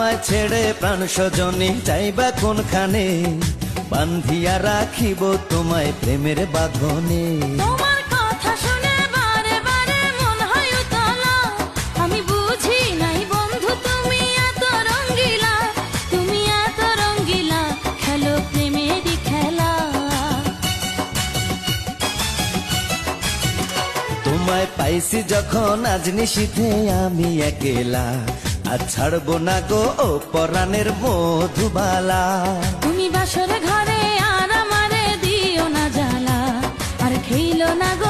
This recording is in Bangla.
আমায় ছেড়ে প্রাণ স্বজনে যাইবা কোনখানে, বান্ধিয়া রাখিব তোমায় প্রেমের বাঁধনে। তোমার কথা শুনে বারে বারে মন হয় উতলা, আমি বুঝি নাই বন্ধু তুমি এত রঙ্গিলা, তুমি এত রঙ্গিলা, খেলো প্রেমেরই খেলা। তোমায় পাইছি যখন আজ নিশীথে আমি একেলা, আর ছাড়বো না গো ও পরাণের মধুবালা। তুমি বাসর ঘরে আর আমারে দিও না জ্বালা, আর খেইলো না গো